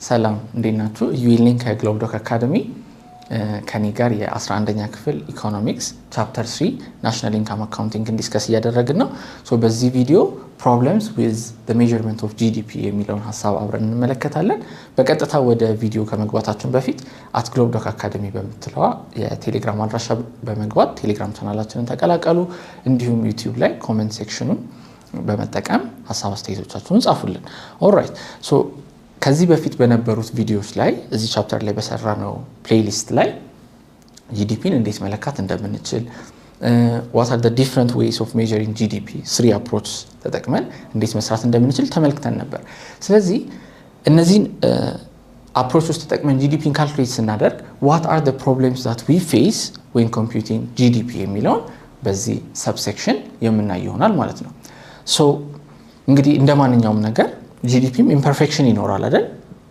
ሰላም እንዴት ናችሁ? ዩሊንክ ከግሎብ ዶክ አካዳሚ ከኔ ጋር የ11ኛ ክፍል ኢኮኖሚክስ ቻፕተር 3 ናሽናል ኢንካም አካውንቲንግ ዲስከስ እያደረግን ነው። ሶ በዚህ ቪዲዮ problems with the measurement of GDP የሚለውን ሐሳብ አብረን እንመለከታለን። በቀጥታ ወደ ቪዲዮ ከመግባታችን በፊት @globe doc academy በመትለዋ የቴሌግራም አድራሻ በመግባት ቴሌግራም ቻናላችንን ተቀላቀሉ። እንዲሁም ዩቲዩብ ላይ ኮሜንት ሴክሽኑን በመጠቀም ሐሳብ አስተያየቶቻችሁን ጻፉልን። ኦልራይት ሶ ከዚህ በፊት በነበሩት ቪዲዮዎች ላይ እዚህ ቻፕተር ላይ በሰራነው ፕሌሊስት ላይ GDPን እንዴት መለካት እንደምንችል what are the different ways of measuring GDP 3 approaches ተጠቅመን እንዴት መስራት እንደምንችል ተመልክተን ነበር። ስለዚህ እነዚህን approaches ተጠቅመን GDPን ካልኩሌት ስናደርግ what are the problems that we face when computing GDP የሚለውን በዚህ ሰብሴክሽን የምናየው ይሆናል ማለት ነው። ሶ እንግዲህ እንደማንኛውም ነገር GDPም imperfection ይኖራል አይደል?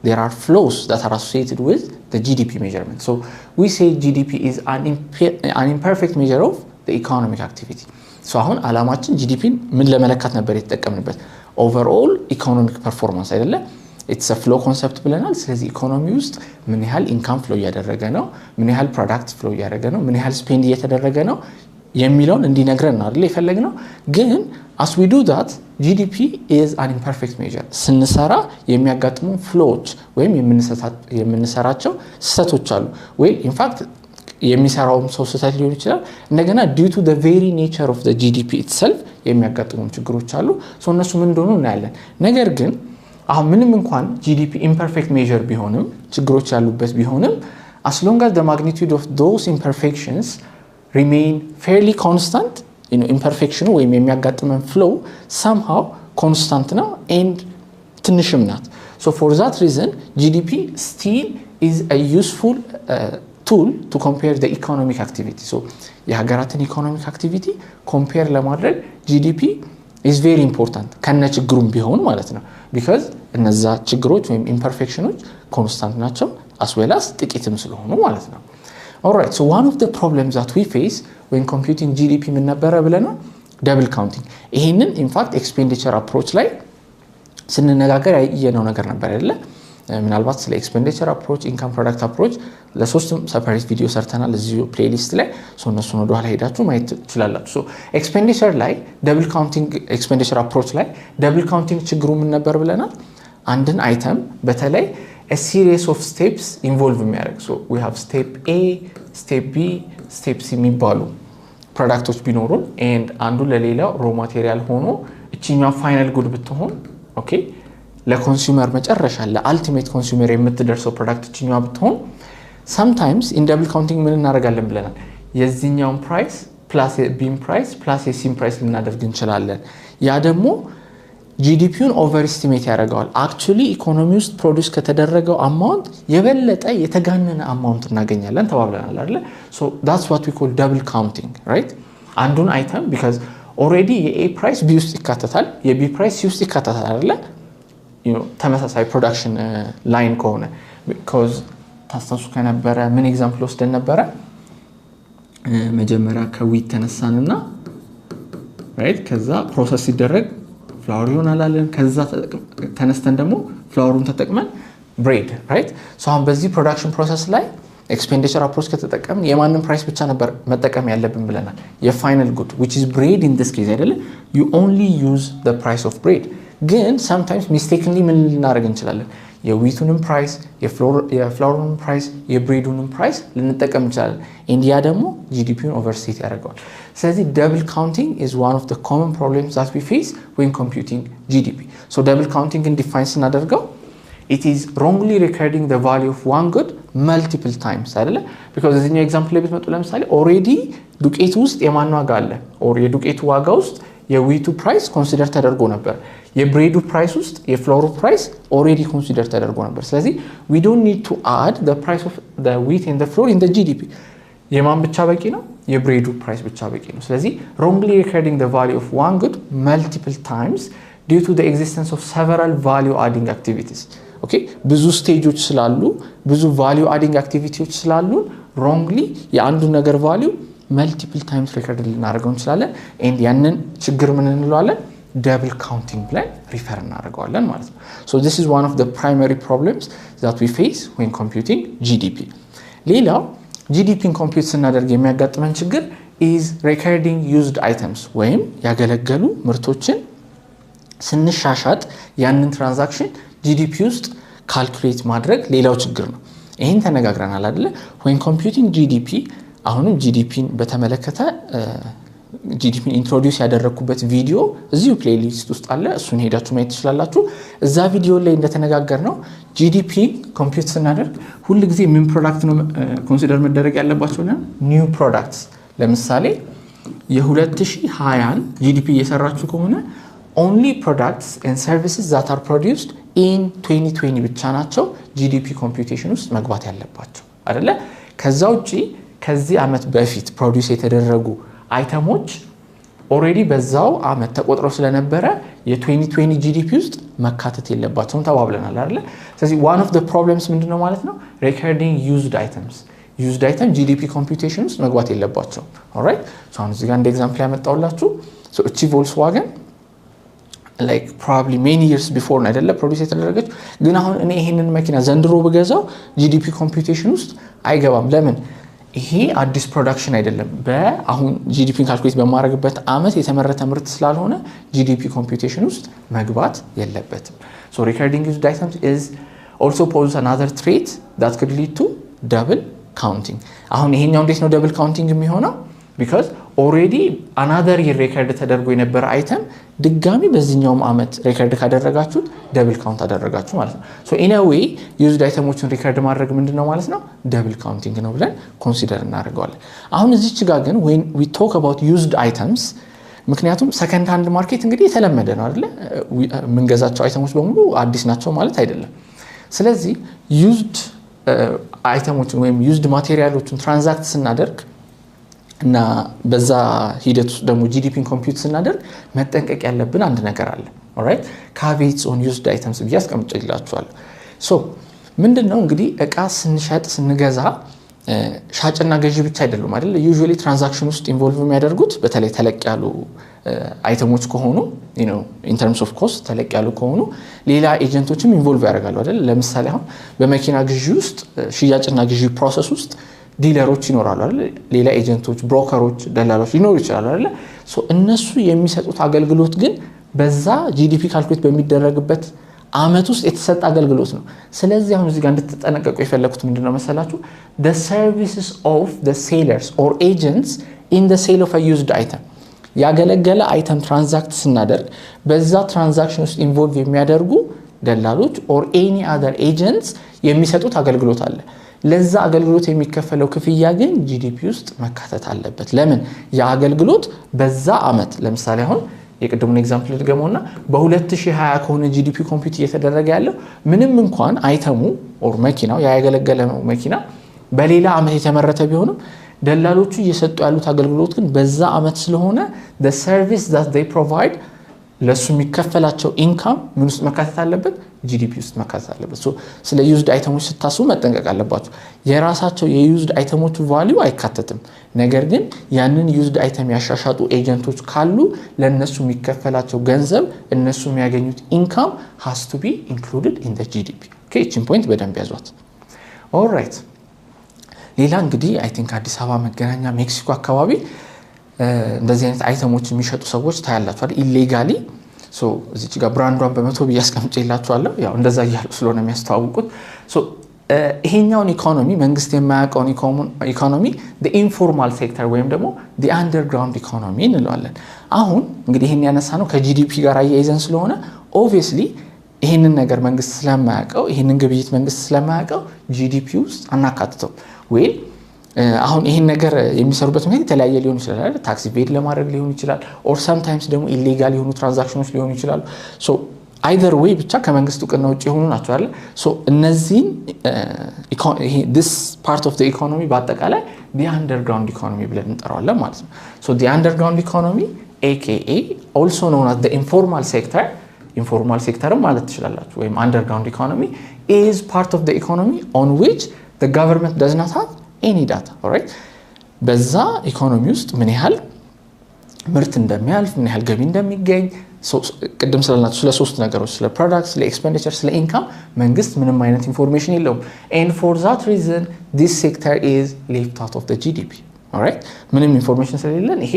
There are flaws that are associated with the GDP measurement. So we say GDP is an imperfect measure of the economic activity. So አሁን አላማችን GDPን ምን ለመለካት ነበር የተጠቀምንበት? overall economic performance አይደለ? it's a flow concept ብለናል። ስለዚህ ኢኮኖሚ ውስጥ ምን ያህል ኢንካም ፍሎ እያደረገ ነው፣ ምን ያህል ፕሮዳክት ፍሎ እያደረገ ነው፣ ምን ያህል ስፔንድ እየተደረገ ነው የሚለውን እንዲነግረን ነው አይደል የፈለግነው። ግን as we do that GDP is an imperfect measure ስንሰራ የሚያጋጥሙ ፍሎዎች ወይም የምንሰራቸው ስህተቶች አሉ። well in fact የሚሰራውም ሰው ስህተት ሊሆን ይችላል። እንደገና due to the very nature of the GDP itself የሚያጋጥሙ ችግሮች አሉ። ሶ እነሱ ምን እንደሆኑ እናያለን። ነገር ግን አሁን ምንም እንኳን GDP imperfect measure ቢሆንም ችግሮች ያሉበት ቢሆንም as long as the magnitude of those imperfections remain fairly constant, imperfection ወይም የሚያጋጥመን flow somehow constant ነው and ትንሽም ናት። so for that reason GDP still is a useful tool to compare the economic activity. so የሀገራትን economic activity compare ለማድረግ GDP is very important ከነ ችግሩም ቢሆን ማለት ነው። because እነዛ ችግሮች ወይም imperfections constant ናቸው as well as ጥቂትም ስለሆኑ ማለት ነው። Alright, so one of the problems that we face when computing GDP ምን ነበረ ብለናል? double counting. ይሄንን in fact expenditure approach ላይ ስንነጋገር ያየነው ነገር ነበር አይደለ? ምናልባት ስለ expenditure approach, income product approach ለሶስቱም separate ቪዲዮ ሰርተናል እዚህ ፕሌሊስት ላይ። ሶ እነሱን ወደ ኋላ ሄዳችሁ ማየት ትችላላችሁ። ሶ expenditure ላይ double counting expenditure approach ላይ double counting ችግሩ ምን ነበር ብለናል? አንድን አይተም በተለይ a series of steps involve የሚያደርግ so we have step A, step B, step C የሚባሉ ፕሮዳክቶች ቢኖሩን and አንዱ ለሌላው ሮ ማቴሪያል ሆኖ እቺኛው ፋይናል ጉድ ብትሆን ኦኬ ለኮንሱመር መጨረሻ ለአልቲሜት ኮንሱመር የምትደርሰው ፕሮዳክት እቺኛው ብትሆን sometimes in double counting ምን እናደርጋለን ብለናል? የዚህኛውን ፕራይስ ፕላስ የቢም ፕራይስ ፕላስ የሲም ፕራይስ ልናደርግ እንችላለን። ያ ደግሞ GDPን overestimate ያደርጋል። actually ኢኮኖሚ ውስጥ ፕሮዲዩስ ከተደረገው አማውንት የበለጠ የተጋነነ አማውንት እናገኛለን ተባብለናል አይደል? so that's what we call double counting, right? አንዱን አይተም because already የA price B ውስጥ ይካተታል፣ የB price C ውስጥ ይካተታል አይደል? ተመሳሳይ ፕሮዳክሽን ላይን ከሆነ because ታስተውሱ ከነበረ ምን ኤግዛምፕል ወስደን ነበረ? መጀመሪያ ከዊት ተነሳንና right ከዛ ፕሮሰስ ሲደረግ ፍላወር ይሆናል አለን። ከዛ ተነስተን ደግሞ ፍላወሩን ተጠቅመን ብሬድ right? so አሁን በዚህ ፕሮዳክሽን ፕሮሰስ ላይ ኤክስፔንዲቸር አፕሮች ከተጠቀምን የማንን ፕራይስ ብቻ ነበር መጠቀም ያለብን ብለናል? የፋይናል ጉድ which is bread in this case አይደለ? you only use the price of bread. ግን sometimes mistakenly ምን ልናደርግ እንችላለን? የዊቱንም ፕራይስ የፍላወሩንም ፕራይስ የብሬዱንም ፕራይስ ልንጠቀም እንችላለን and ያ ደግሞ GDPን overstate ያደርገዋል። ስለዚህ double counting is one of the common problems that we face when computing GDP. so double counting in define ስናደርገው it is wrongly recording the value of one good multiple times አይደለ? because እዚህኛው ኤግዛምፕል ላይ ብትመጡ ለምሳሌ already ዱቄቱ ውስጥ የማን ዋጋ አለ? or የዱቄቱ ዋጋ ውስጥ የዊቱ ፕራይስ ኮንሲደር ተደርጎ ነበር። የብሬዱ ፕራይስ ውስጥ የፍሎሩ ፕራይስ already ኮንሲደር ተደርጎ ነበር። ስለዚህ we don't need to add the price of the wheat and the flour in the GDP. የማን ብቻ በቂ ነው? የብሬዱ ፕራይስ ብቻ በቂ ነው። ስለዚህ wrongly recording the value of one good multiple times due to the existence of several value adding activities. okay ብዙ ስቴጆች ስላሉ ብዙ value adding activities ስላሉ wrongly የአንዱ ነገር value multiple times record ልናደርገው እንችላለን and ያንን ችግር ምን እንለዋለን? double counting ብለን ሪፈር እናደርገዋለን ማለት ነው so this is one of the primary problems that we face when computing GDP ሌላው GDP ኮምፒውት ስናደርግ የሚያጋጥመን ችግር is recording used items ወይም ያገለገሉ ምርቶችን ስንሻሻጥ ያንን ትራንዛክሽን GDP ውስጥ ካልኩሌት ማድረግ ሌላው ችግር ነው ይሄን ተነጋግረናል አይደለ when computing GDP አሁንም GDPን በተመለከተ GDP ኢንትሮዲዩስ ያደረኩበት ቪዲዮ እዚሁ ፕሌሊስት ውስጥ አለ እሱን ሄዳችሁ ማየት ትችላላችሁ እዛ ቪዲዮ ላይ እንደተነጋገርነው GDP ኮምፒውት ስናደርግ ሁሉ ጊዜ ምን ፕሮዳክት ነው ኮንሲደር መደረግ ያለባቸውና ኒው ፕሮዳክትስ ለምሳሌ የ2020 GDP እየሰራችሁ ከሆነ only products and services that are produced in 2020 ብቻ ናቸው GDP computation ውስጥ መግባት ያለባቸው አይደለ ከዛ ውጪ ከዚህ አመት በፊት ፕሮዲዩስ የተደረጉ አይተሞች ኦሬዲ በዛው አመት ተቆጥረው ስለነበረ የ2020 GDP ውስጥ መካተት የለባቸውም ተባብለናል አይደለ ስለዚህ one of the problems ምንድነው ማለት ነው recording used items used item GDP computation ውስጥ መግባት የለባቸውም alright so አሁን እዚህ ጋር እንደ ኤግዛምፕል ያመጣውላችሁ so እቺ Volkswagen like probably many years before ነው አይደለ ፕሮዲዩስ የተደረገች ግን አሁን እኔ ይሄንን መኪና ዘንድሮ በገዛው GDP computation ውስጥ አይገባም ለምን ይሄ አዲስ ፕሮዳክሽን አይደለም በአሁን GDP ካልኩሌት በማድረግበት አመት የተመረተ ምርት ስላልሆነ GDP computation ውስጥ መግባት የለበትም so recording used items is also poses another threat that could lead to double counting አሁን ይሄኛው እንዴት ነው double counting የሚሆነው because already another year record ተደርጎ የነበረ አይተም ድጋሚ በዚህኛው አመት ሪከርድ ካደረጋችሁት double count አደረጋችሁ ማለት ነው so in a way used itemoችን ሪከርድ ማድረግ ምንድነው ማለት ነው double counting ነው ብለን ኮንሲደር እናደርጋለን አሁን እዚች ጋር ግን when we talk about used items ምክንያቱም second hand market እንግዲህ የተለመደ ነው አይደለ ምንገዛቸው አይተሞች በሙሉ አዲስ ናቸው ማለት አይደለም ስለዚህ used አይተሞችን ወይም used ማቴሪያሎችን ትራንዛክት ስናደርግ እና በዛ ሂደት ውስጥ ደግሞ GDP ኮምፒውት ስናደርግ መጠንቀቅ ያለብን አንድ ነገር አለ alright caveats on used items ቢያስ ቀምጬላችኋለሁ so ምንድነው እንግዲህ እቃ ስንሸጥ ስንገዛ ሻጭና ገዢ ብቻ አይደሉም አይደል usually transaction ውስጥ ኢንቮልቭ የሚያደርጉት በተለይ ተለቅ ያሉ አይተሞች ከሆኑ you know in terms of cost ተለቅ ያሉ ከሆኑ ሌላ ኤጀንቶችም ኢንቮልቭ ያደርጋሉ አይደል ለምሳሌ አሁን በመኪና ግዢ ውስጥ ሽያጭና ግዢ ፕሮሰስ ውስጥ ዲለሮች ይኖራሉ አይደል ሌላ ኤጀንቶች ብሮከሮች ደላሎች ሊኖሩ ይችላሉ አይደል ሶ እነሱ የሚሰጡት አገልግሎት ግን በዛ GDP ካልኩሌት በሚደረግበት አመት ውስጥ የተሰጠ አገልግሎት ነው ስለዚህ አሁን እዚህ ጋር እንድትጠነቀቁ የፈለኩት ምንድነው መሰላችሁ the services of the sellers or agents in the sale of a used item ያገለገለ አይተም ትራንዛክት ስናደርግ በዛ ትራንዛክሽን ውስጥ ኢንቮልቭ የሚያደርጉ ደላሎች or any other agents የሚሰጡት አገልግሎት አለ ለዛ አገልግሎት የሚከፈለው ክፍያ ግን GDP ውስጥ መካተት አለበት ለምን ያ አገልግሎት በዛ አመት ለምሳሌ አሁን የቅድሙን ኤግዛምፕል ልድገመውና በ2020 ከሆነ GDP ኮምፒውት እየተደረገ ያለው ምንም እንኳን አይተሙ or መኪናው ያገለገለ ነው መኪና በሌላ አመት የተመረተ ቢሆንም ደላሎቹ እየሰጡ ያሉት አገልግሎት ግን በዛ አመት ስለሆነ the service that they provide ለሱ የሚከፈላቸው ኢንካም ምን ውስጥ መካተት አለበት GDP ውስጥ መካተት አለበት ሶ ስለ used items ስታስቡ መጠንቀቅ አለባችሁ የራሳቸው የused items value አይካተትም ነገር ግን ያንን used item ያሻሻጡ ኤጀንቶች ካሉ ለነሱ የሚከፈላቸው ገንዘብ እነሱ የሚያገኙት ኢንካም has to be included in the GDP okay እቺን ፖይንት በደንብ ያዟት all right ሌላ እንግዲህ I think አዲስ አበባ መገናኛ ሜክሲኮ አካባቢ እንደዚህ አይነት አይተሞች የሚሸጡ ሰዎች ታያላችሁ አይደል ኢሌጋሊ ሶ እዚች ጋር ብራንዷን በመቶ ቢያስቀምጬላችኋለሁ ያው እንደዛ ይያሉ ስለሆነ የሚያስተዋውቁት ሶ ይሄኛውን ኢኮኖሚ መንግስት የማያውቀውን ኢኮኖሚ the informal sector ወይም ደግሞ the underground economy እንለዋለን አሁን እንግዲህ ይሄን ያነሳነው ከGDP ጋር አያይዘን ስለሆነ obviously ይሄንን ነገር መንግስት ስለማያውቀው ይሄንን ግብይት መንግስት ስለማያውቀው GDP ውስጥ አናካትተው ወይ አሁን ይሄን ነገር የሚሰሩበት ምክንያት የተለያየ ሊሆን ይችላል አይደል ታክሲ ቤድ ለማድረግ ሊሆን ይችላል or sometimes ደግሞ illegal የሆኑ ትራንዛክሽኖች ሊሆኑ ይችላሉ so either way ብቻ ከመንግስት እውቅና ውጪ የሆኑ ናቸው አይደል so እነዚህን this part of the economy በአጠቃላይ the underground economy ብለን እንጠራዋለን ማለት ነው so the underground economy aka also known as the informal sector ማለት ትችላላችሁ ወይም underground economy is part of the economy on which the government does not have any data alright በዛ ኢኮኖሚ ውስጥ ምን ያህል ምርት እንደሚያልፍ ምን ያህል ገቢ እንደሚገኝ ቅድም ስለናችሁ ስለ ሶስት ነገሮች ስለ ፕሮዳክት ስለ ኤክስፔንዲቸር ስለ ኢንካም መንግስት ምንም አይነት ኢንፎርሜሽን የለውም and for that reason this sector is left out of the GDP alright ምንም ኢንፎርሜሽን ስለሌለን ይሄ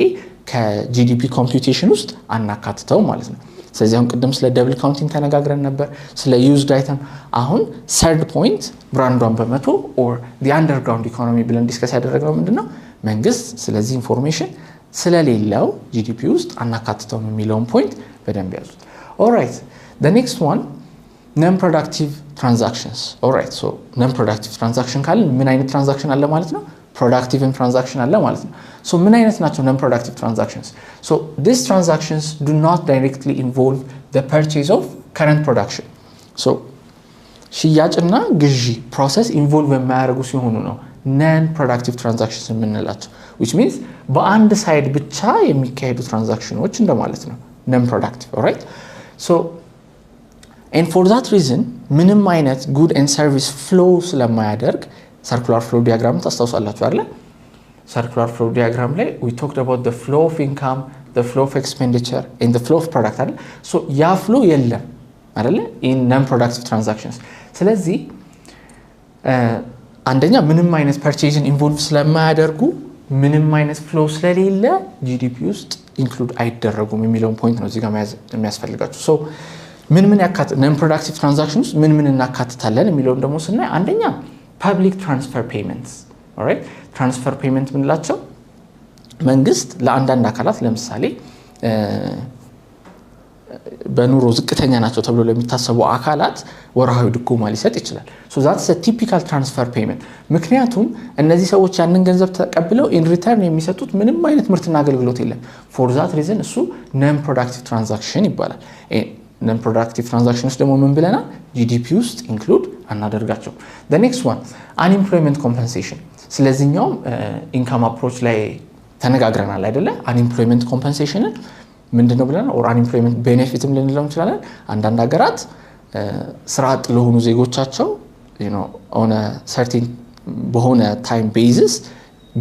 ከጂዲፒ ኮምፒውቴሽን ውስጥ አናካትተው ማለት ነው ስለዚህ አሁን ቅድም ስለ ደብል ካውንቲንግ ተነጋግረን ነበር ስለ ዩዝድ አይተም አሁን ሰርድ ፖይንት ብራንዷን በመቶ or the underground economy ብለን ዲስከስ ያደረግነው ምንድነው መንግስት ስለዚህ ኢንፎርሜሽን ስለሌለው ጂዲፒ ውስጥ አናካትተው የሚለውን ፖይንት በደንብ ያዙት alright the next one non productive transactions alright so non productive transaction ካልን ምን አይነት ትራንዛክሽን አለ ማለት ነው productive transaction አለ ማለት ነው so ምን አይነት ናቸው non productive transactions so these transactions do not directly involve the purchase of current production so ሽያጭና ግዢ ፕሮሰስ ኢንቮልቭ የማያደርጉ ሲሆኑ ነው non productive transactions የምንላቸው which means በአንድ ሳይድ ብቻ የሚካሄዱ ትራንዛክሽኖች እንደማለት ነው non productive alright so and for that reason ምንም አይነት good and service flow ስለማያደርግ circular flow diagram ታስታውሳላችሁ አይደል circular flow diagram ላይ we talked about the flow of income the flow of expenditure and the flow of product አይደል so ያ flow የለም አይደል in non productive transactions ስለዚህ አንደኛ ምንም አይነት purchase involve ስለማያደርጉ ምንም አይነት flow ስለሌለ GDP ውስጥ include አይደረጉም የሚለውን ፖይንት ነው እዚህ ጋር የሚያስፈልጋችሁ so ምን ያካት non productive transactions ምን እናካትታለን የሚለውን ደግሞ ስናይ አንደኛ public transfer payments alright transfer payment ምንላቸው መንግስት ለአንዳንድ አካላት ለምሳሌ በኑሮ ዝቅተኛ ናቸው ተብሎ ለሚታሰቡ አካላት ወርሃዊ ድጎማ ሊሰጥ ይችላል so that's a typical transfer payment ምክንያቱም እነዚህ ሰዎች ያንን ገንዘብ ተቀብለው in return የሚሰጡት ምንም አይነት ምርትና አገልግሎት የለም for that reason እሱ non productive transaction ይባላል non productive transactions ደግሞ ምን ብለናል GDP ውስጥ include አናደርጋቸው the next one unemployment compensation ስለዚህኛው income approach ላይ ተነጋግረናል አይደለ unemployment compensation ምንድነው ብለናል or unemployment benefitም ልንለው እንችላለን አንዳንድ ሀገራት ስራ አጥ ለሆኑ ዜጎቻቸው you know on a certain በሆነ time basis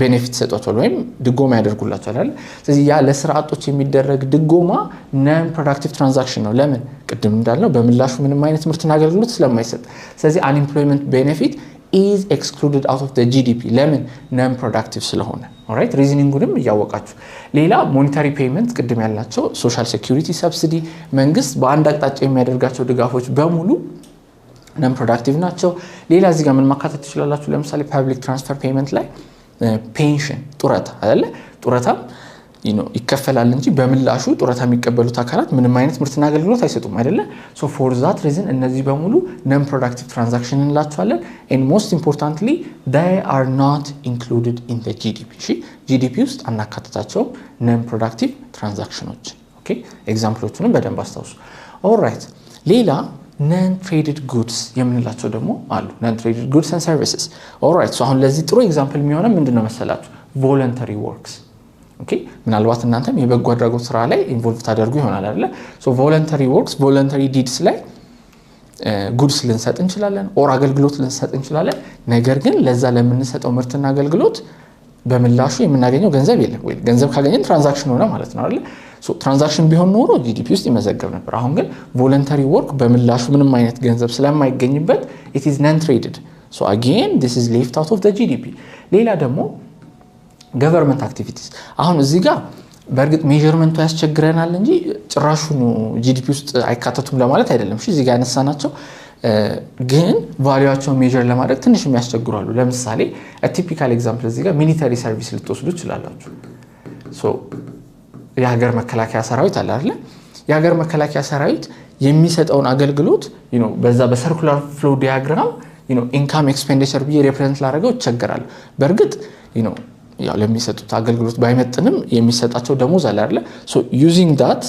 benefit ሰጥቷል ወይም ድጎማ ያደርጉላቸዋል አይደል ስለዚህ ያ ለስራ አጦች የሚደረግ ድጎማ non productive transaction ነው ለምን ቅድም እንዳልነው በምላሹ ምንም አይነት ምርትና አገልግሎት ስለማይሰጥ ስለዚህ unemployment benefit is excluded out of the GDP ለምን non productive ስለሆነ alright reasoningንም ያወቃችሁ ሌላ monetary payment ቅድም ያልናቸው social security subsidy መንግስት በአንድ አቅጣጫ የሚያደርጋቸው ድጋፎች በሙሉ non productive ናቸው ሌላ እዚህ ጋር ምን ማካተት ይችላልላችሁ ለምሳሌ public transfer payment ላይ ፔንሽን ጡረታ አይደለ ጡረታ you know ይከፈላል እንጂ በምላሹ ጡረታ የሚቀበሉት አካላት ምንም አይነት ምርትና አገልግሎት አይሰጡም አይደለ so for that reason እነዚህ በሙሉ non productive transaction እንላቸዋለን and most importantly they are not included in the GDP እሺ GDP ውስጥ አናካተታቸው non productive transactions okay ኤግዛምፕሎቹንም በደንብ አስታውሱ all right ሌላ non traded goods የምንላቸው ደግሞ አሉ non traded goods and services all right so አሁን ለዚህ ጥሩ ኤግዛምፕል የሚሆነው ምንድነው መሰላችሁ voluntary works okay ምናልባት እናንተም የበጎ አድራጎት ስራ ላይ ኢንቮልቭ ታደርጉ ይሆናል አይደለ so voluntary works voluntary deeds ላይ goods ልንሰጥ እንችላለን or አገልግሎት ልንሰጥ እንችላለን ነገር ግን ለዛ ለምንሰጠው ምርትና አገልግሎት በምላሹ የምናገኘው ገንዘብ የለም ወይ ገንዘብ ካገኘን ትራንዛክሽን ሆነ ማለት ነው አይደል so ትራንዛክሽን ቢሆን ኖሮ GDP ውስጥ ይመዘገብ ነበር አሁን ግን voluntary work በምላሹ ምንም አይነት ገንዘብ ስለማይገኝበት it is non traded so again this is left out of the GDP ሌላ ደግሞ government activities አሁን እዚህ ጋር በርግጥ ሜዠርመንቱ ያስቸግረናል እንጂ ጭራሹን GDP ውስጥ አይካተቱም ለማለት አይደለም እሺ እዚህ ጋር ያነሳናቸው ግን ቫልዩአቸው ሜዠር ለማድረግ ትንሽ የሚያስቸግራሉ ለምሳሌ a typical example እዚህ ጋር military service ልትወስዱ ይችላልላችሁ so የሀገር መከላከያ ሰራዊት አለ አይደል የሀገር መከላከያ ሰራዊት የሚሰጠውን አገልግሎት you know በዛ በሰርኩላር ፍሎ ዲያግራም you know income expenditure ቢ ሪፕሬዘንት ላደርገው ይቸገራል በርግጥ you know ያው ለሚሰጡት አገልግሎት ባይመጥንም የሚሰጣቸው ደሞዝ አለ አይደል so using that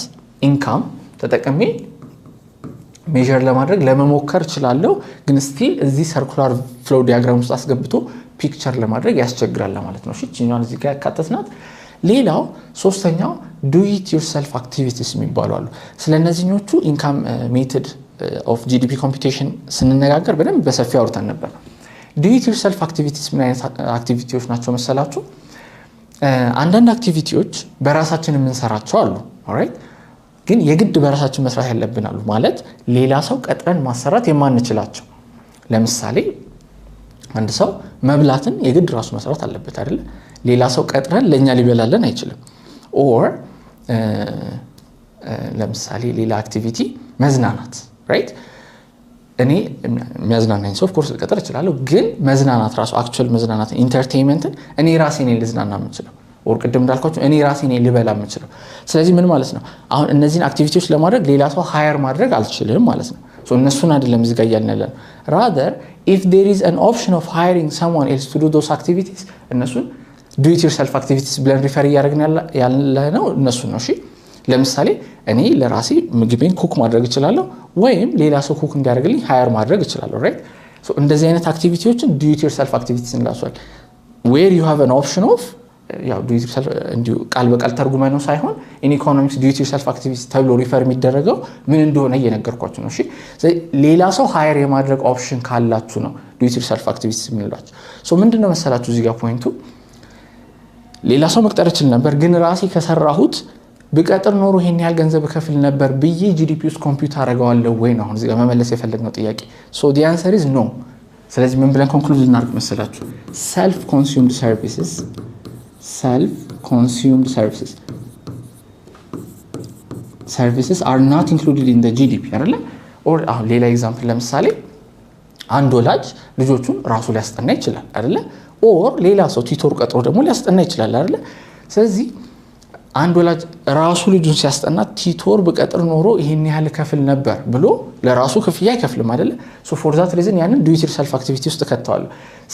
income ተጠቅሜ ሜዠር ለማድረግ ለመሞከር ይችላልው ግን ስቲል እዚህ ሰርኩላር ፍሎ ዲያግራም ውስጥ አስገብቶ ፒክቸር ለማድረግ ያስቸግራል ማለት ነው እሺ እኛን እዚህ ጋር ያካተትናት ሌላው ሶስተኛው do it yourself activities የሚባሉ አሉ ስለነዚህኞቹ income method of GDP computation ስንነጋገር በደንብ በሰፊው አውርተን ነበር do it yourself activities ምን አይነት አክቲቪቲዎች ናቸው መሰላችሁ አንዳንድ አክቲቪቲዎች በራሳችን የምንሰራቸው አሉ alright ግን የግድ በራሳችን መስራት ያለብናሉ ማለት ሌላ ሰው ቀጥረን ማሰራት የማንችላቸው ለምሳሌ አንድ ሰው መብላትን የግድ ራሱ መስራት አለበት አይደል ሌላ ሰው ቀጥረን ለኛ ሊበላልን አይችልም ኦር ለምሳሌ ሌላ አክቲቪቲ መዝናናት ራይት እኔ የሚያዝናናኝ ሰው ኦፍ ኮርስ ልቀጥር እችላለሁ ግን መዝናናት ራሱ አክቹዋል መዝናናት ኢንተርቴይንመንትን እኔ ራሴ ነኝ ልዝናና የምችለው ኦር ቅድም እንዳልኳችሁ እኔ ራሴ ነኝ ልበላ የምችለው ስለዚህ ምን ማለት ነው አሁን እነዚህን አክቲቪቲዎች ለማድረግ ሌላ ሰው ሃየር ማድረግ አልችልም ማለት ነው so እነሱን አይደለም እዚህ ጋር ያልነለን rather if there is an option of hiring someone else to do those activities እነሱን do it yourself activities ብለን ሪፈር ያደርግን ያለነው እነሱ ነው እሺ ለምሳሌ እኔ ለራሴ ምግቤን ኩክ ማድረግ እችላለሁ ወይም ሌላ ሰው ኩክ እንዲያደርግልኝ ሃየር ማድረግ እችላለሁ ራይት so እንደዚህ አይነት አክቲቪቲዎችን do it yourself activities እንላቸዋል where you have an option of ያው do it yourself እንዲሁ ቃል በቃል ተርጉመን ነው ሳይሆን in economics do it yourself activities ተብሎ ሪፈር የሚደረገው ምን እንደሆነ እየነገርኳችሁ ነው እሺ ሌላ ሰው ሃየር የማድረግ ኦፕሽን ካላችሁ ነው do it yourself activities የምንላቸው so ምንድነው መሰላችሁ እዚህ ጋር ፖይንቱ ሌላ ሰው መቅጠር እችል ነበር ግን ራሴ ከሰራሁት በቀጥር ኖሮ ይሄን ያህል ገንዘብ ከፍል ነበር ብዬ GDP ውስጥ ኮምፒውት አደርጋለሁ ወይ ነው አሁን እዚህ ጋር መመለስ የፈለግነው ጥያቄ so the answer is no ስለዚህ ምን ብለን ኮንክሉድ እናድርግ መሰላችሁ self consumed services are not included in the GDP አይደለ or አሁን ሌላ ኤግዛምፕል ለምሳሌ አንድ ወላጅ ልጆቹን ራሱ ሊያስጠና ይችላል አይደለ or ሌላ ሰው ቲቶር ቀጥሮ ደግሞ ሊያስጠና ይችላል አይደለ ስለዚህ አንድ ወላጅ ራሱ ልጁን ሲያስጠና ቲቶር በቀጥር ኖሮ ይሄን ያህል ከፍል ነበር ብሎ ለራሱ ክፍያ አይከፍልም አይደለ so for that reason ያንን do it yourself activity ውስጥ ከተዋል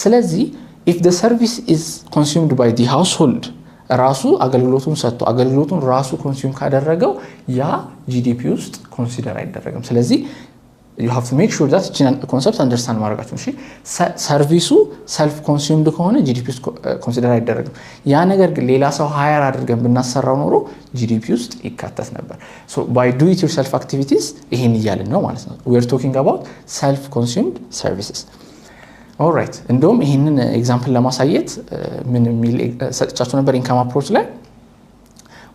ስለዚህ if the service is consumed by the household ራሱ አገልግሎቱን ሰጥቶ አገልግሎቱን ራሱ ኮንሱም ካደረገው ያ GDP ውስጥ ኮንሲደር አይደረግም ስለዚህ you have to make sure that እቺን ኮንሰፕት አንደርስታንድ ማድረጋችሁ እሺ ሰርቪሱ ሰልፍ ኮንሱምድ ከሆነ GDP ውስጥ ኮንሲደር አይደረግም ያ ነገር ግን ሌላ ሰው ሃየር አድርገን ብናሰራው ኖሮ GDP ውስጥ ይካተት ነበር so by do it yourself activities ይሄን ይያልን ነው ማለት ነው we are talking about self consumed services all right እንደውም ይሄንን ኤግዛምፕል ለማሳየት ምን ሚል ሰጥቻችሁ ነበር ኢንካም አፕሮች ላይ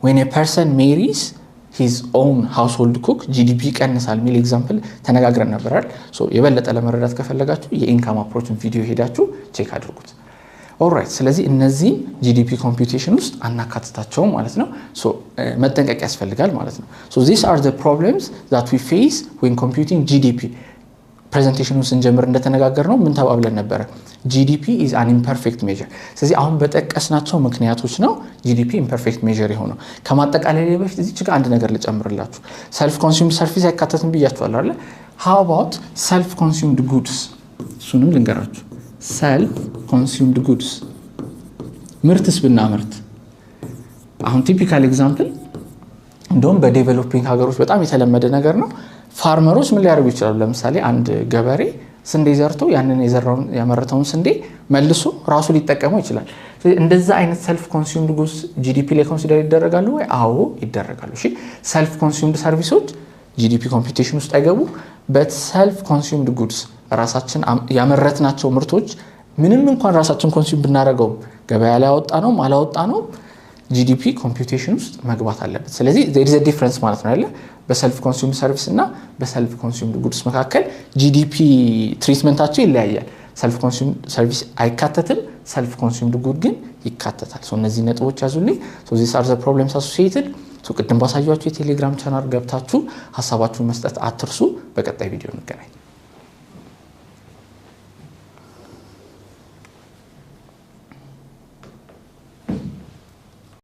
when a person marries his own household cook GDP ቀንሳል ሚል ኤግዛምፕል ተነጋግረን ነበር አይደል ሶ የበለጠ ለመረዳት ከፈለጋችሁ የኢንካም አፕሮችን ቪዲዮ ሄዳችሁ ቼክ አድርጉት ኦልራይት ስለዚህ እነዚህ GDP ኮምፒውቴሽን ውስጥ አናካትታቸው ማለት ነው ሶ መጠንቀቅ ያስፈልጋል ማለት ነው so these are the problems that we face when computing GDP ፕሬዘንቴሽኑን ስንጀምር እንደተነጋገርነው ምን ተባብለን ነበር GDP is an imperfect measure ስለዚህ አሁን በጠቀስናቸው ምክንያቶች ነው GDP imperfect measure የሆነው ከማጠቃለያ በፊት እዚህ ጋር አንድ ነገር ልጨምርላችሁ self consumed service አይካተትም ብያችኋለሁ አይደል how about self consumed goods እሱንም ልንገራችሁ self consumed goods ምርትስ ብናመርት አሁን ቲፒካል ኤግዛምፕል እንደውም በዴቨሎፒንግ ሀገሮች በጣም የተለመደ ነገር ነው ፋርመሮች ምን ሊያደርጉ ይችላሉ ለምሳሌ አንድ ገበሬ ስንዴ ዘርቶ ያንን የዘራውን ያመረተውን ስንዴ መልሶ ራሱ ሊጠቀመው ይችላል እንደዛ አይነት self consumed goods GDP ላይ ኮንሲደር ይደረጋሉ ወይ አዎ ይደረጋሉ እሺ self consumed ሰርቪሶች GDP ኮምፒውቴሽን ውስጥ አይገቡ but self consumed goods ራሳችን ያመረትናቸው ምርቶች ምንም እንኳን ራሳችን ኮንሱም ብናደርገው ገበያ ላይ አወጣነው አላወጣነው GDP ኮምፒውቴሽን ውስጥ መግባት አለበት ስለዚህ there is a difference ማለት ነው አይደል በሰልፍ ኮንሱም ሰርቪስ እና በሰልፍ ኮንሱም ጉድስ መካከል GDP ትሪትመንታቸው ይለያያል ሰልፍ ኮንሱም ሰርቪስ አይካተትም ሰልፍ ኮንሱምድ ጉድ ግን ይካተታል ሶ እነዚህ ነጥቦች ያዙልኝ so these are the problems associated so ቅድም ባሳያችሁ የቴሌግራም ቻናል ገብታችሁ ሐሳባችሁን መስጠት አትርሱ በቀጣይ ቪዲዮ እንገናኝ